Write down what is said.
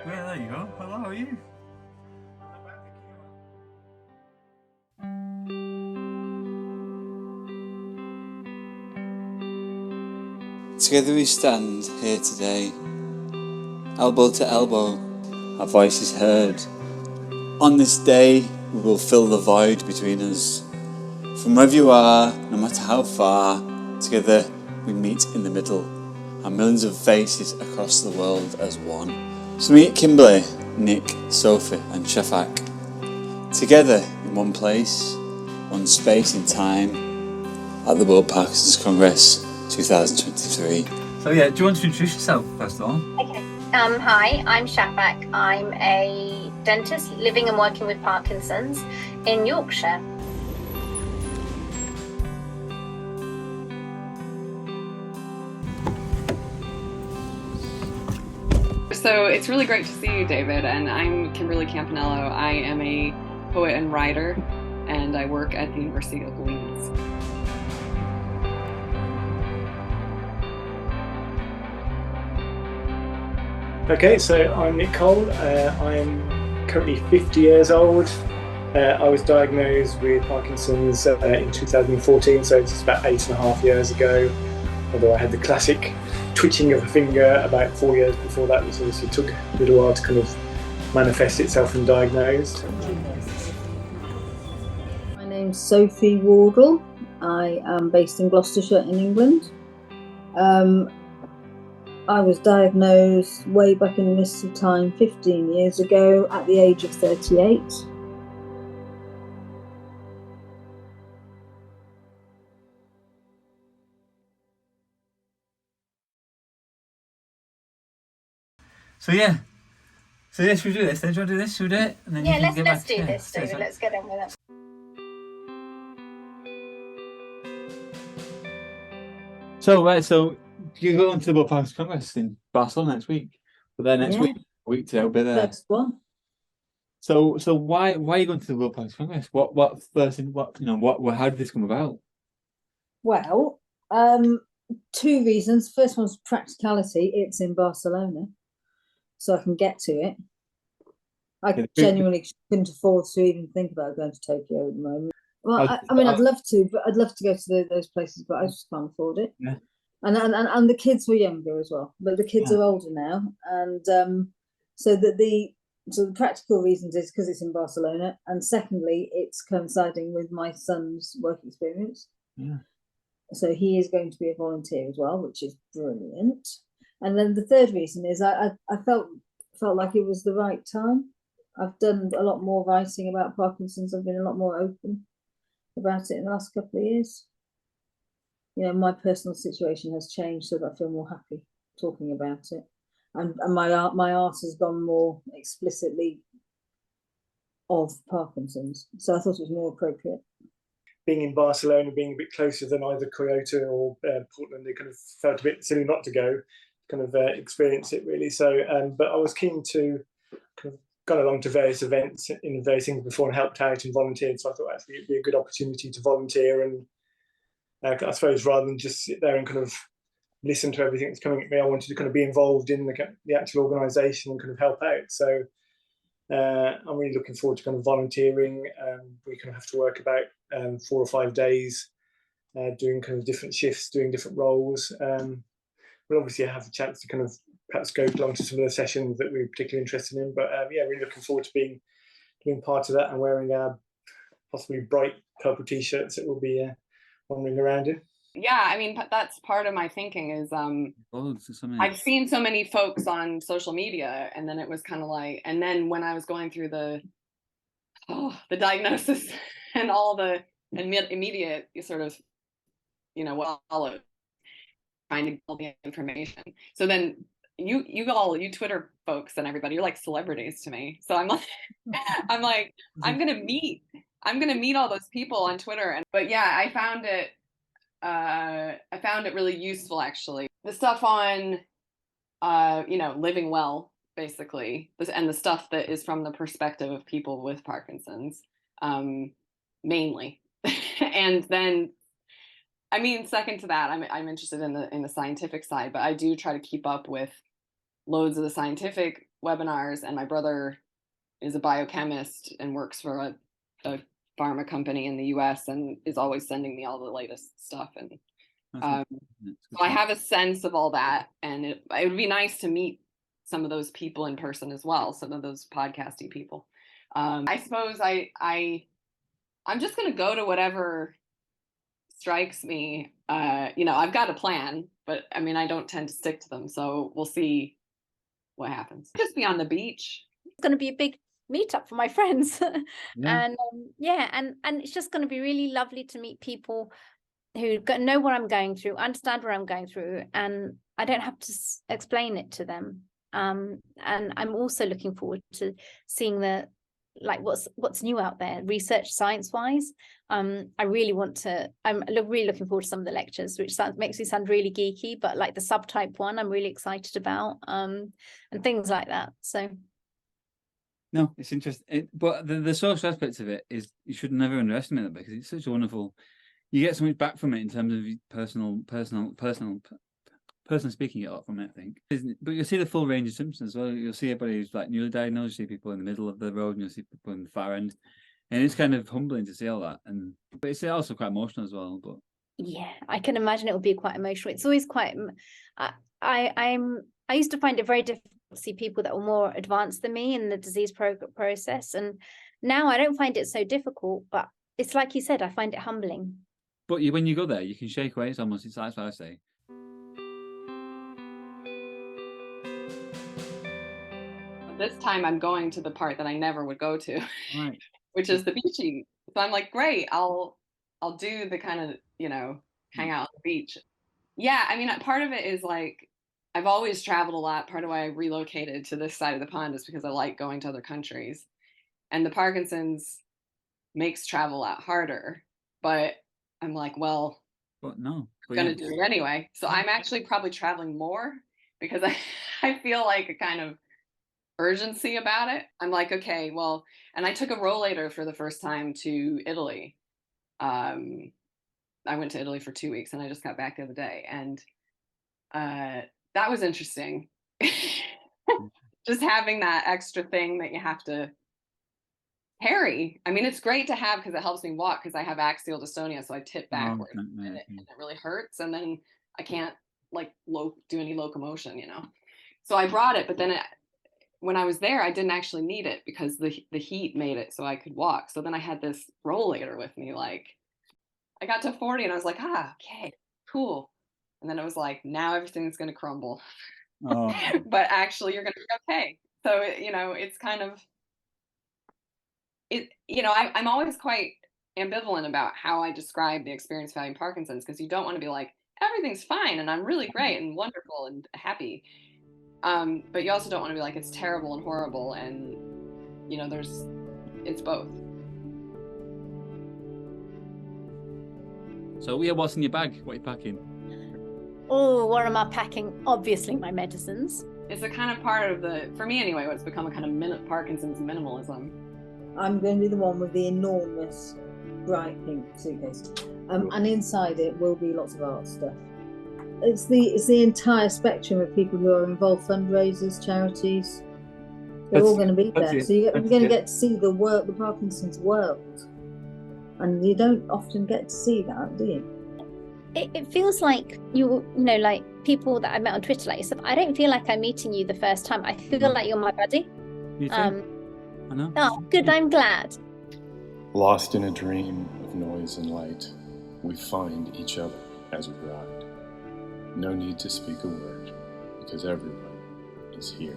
Yeah, there you go. Hello, how are you? Together we stand here today, elbow to elbow, our voices heard. On this day, we will fill the void between us. From wherever you are, no matter how far, together we meet in the middle, our millions of faces across the world as one. So meet Kimberly, Nick, Sophie and Shafaq, together in one place, one space in time, at the World Parkinson Congress 2023. So yeah, do you want to introduce yourself first of all? Okay. Hi, I'm Shafaq. I'm a dentist living and working with Parkinson's in Yorkshire. So it's really great to see you, David, and I'm Kimberly Campanello. I am a poet and writer, and I work at the University of Leeds. Okay, so I'm Nick Cole. I'm currently 50 years old. I was diagnosed with Parkinson's in 2014, so it's about 8.5 years ago. Although I had the classic twitching of a finger about 4 years before that, which obviously took a little while to kind of manifest itself and diagnosed. My name's Sophie Wardle. I am based in Gloucestershire in England. I was diagnosed way back in the mist of time 15 years ago at the age of 38. So yeah, should we do this? Do you want to do this? Should we do it? And then Yeah, you can let's get do back to this, David. Let's get on with it. So you're going to the World Parkinson Congress in Barcelona next week, but then next week today will be there. First one. So why are you going to the World Parkinson Congress? What first? How did this come about? Well, two reasons. First one's practicality. It's in Barcelona, so I can get to it. I genuinely couldn't afford to even think about going to Tokyo at the moment. Well, I mean, I'd love to, but I'd love to go to those places, but I just can't afford it. Yeah. And the kids were younger as well, but the kids are older now, and so the practical reasons is because it's in Barcelona, and secondly, it's coinciding with my son's work experience. Yeah. So he is going to be a volunteer as well, which is brilliant. And then the third reason is I felt like it was the right time. I've done a lot more writing about Parkinson's. I've been a lot more open about it in the last couple of years. You know, my personal situation has changed so that I feel more happy talking about it. And my art has gone more explicitly of Parkinson's. So I thought it was more appropriate. Being in Barcelona, being a bit closer than either Kyoto or Portland, it kind of felt a bit silly not to go, kind of experience it really. So, but I was keen to kind of gone along to various events in various things before and helped out and volunteered. So I thought actually it'd be a good opportunity to volunteer and I suppose rather than just sit there and kind of listen to everything that's coming at me, I wanted to kind of be involved in the actual organisation and kind of help out. So I'm really looking forward to kind of volunteering. We kind of have to work about 4 or 5 days doing kind of different shifts, doing different roles. We'll obviously have the chance to kind of perhaps go along to some of the sessions that we're particularly interested in. But yeah, really looking forward to being part of that and wearing our possibly bright purple t-shirts that we'll be wandering around in. Yeah, I mean, that's part of my thinking is I've seen so many folks on social media, and then it was kind of like, and then when I was going through the diagnosis and all the immediate sort of, what followed, trying to get all the information. So then you Twitter folks and everybody, you're like celebrities to me. So I'm like, I'm gonna meet all those people on Twitter. But yeah, I found it really useful, actually. The stuff on, living well, basically, and the stuff that is from the perspective of people with Parkinson's, mainly. And then, I mean, second to that, I'm interested in the scientific side, but I do try to keep up with loads of the scientific webinars, and my brother is a biochemist and works for a pharma company in the US and is always sending me all the latest stuff. And so I have a sense of all that, and it would be nice to meet some of those people in person as well, some of those podcasting people. I suppose I'm just going to go to whatever strikes me. I've got a plan, but I mean, I don't tend to stick to them. So we'll see what happens. Just be on the beach. It's going to be a big meetup for my friends. Yeah. And it's just going to be really lovely to meet people who know what I'm going through, understand what I'm going through, and I don't have to explain it to them. And I'm also looking forward to seeing what's new out there, research science wise. I'm really looking forward to some of the lectures, which makes me sound really geeky, but like the subtype one, I'm really excited about, and things like that. So. No, it's interesting. But the social aspects of it is, you should never underestimate that, because it's such a wonderful, you get so much back from it in terms of personal speaking a lot from it, I think. But you'll see the full range of symptoms as well. You'll see everybody who's like newly diagnosed, you'll see people in the middle of the road, and you'll see people in the far end. And it's kind of humbling to see all that. But it's also quite emotional as well. But yeah, I can imagine it will be quite emotional. It's always quite, I used to find it very difficult to see people that were more advanced than me in the disease process. And now I don't find it so difficult, but it's like you said, I find it humbling. But when you go there, you can shake away. That's what I say. This time I'm going to the part that I never would go to, Right. which is the beaching. So I'm like, great, I'll do the kind of, hang out on the beach. Yeah, I mean, part of it is like, I've always traveled a lot. Part of why I relocated to this side of the pond is because I like going to other countries. And the Parkinson's makes travel a lot harder. But I'm like, well, but no, I'm going to do it anyway. So I'm actually probably traveling more because I feel like a kind of urgency about it. I'm like, okay, well, and I took a rollator for the first time to Italy. I went to Italy for 2 weeks and I just got back the other day. And that was interesting. Just having that extra thing that you have to carry. I mean, it's great to have because it helps me walk, because I have axial dystonia, so I tip backward and it really hurts, and then I can't do any locomotion, So I brought it, but then when I was there, I didn't actually need it because the heat made it so I could walk. So then I had this rollator with me. Like, I got to 40 and I was like, okay, cool. And then it was like, now everything's going to crumble. Oh. But actually, you're going to be okay. So, it's kind of, I'm always quite ambivalent about how I describe the experience of having Parkinson's, because you don't want to be like, everything's fine and I'm really great and wonderful and happy. But you also don't want to be like, it's terrible and horrible, and it's both. So what's in your bag? What are you packing? Oh, what am I packing? Obviously my medicines. It's a kind of part of for me anyway, what's become a kind of Parkinson's minimalism. I'm going to be the one with the enormous bright pink suitcase, and inside it will be lots of art stuff. It's the entire spectrum of people who are involved, fundraisers, charities. They're all going to be there. So you're going to get to see the Parkinson's world, and you don't often get to see that, do you? It feels like like people that I met on Twitter, like yourself. I don't feel like I'm meeting you the first time. I feel like you're my buddy. You too. I know. Oh, good. I'm glad. Lost in a dream of noise and light, we find each other as we ride. No need to speak a word, because everyone is here.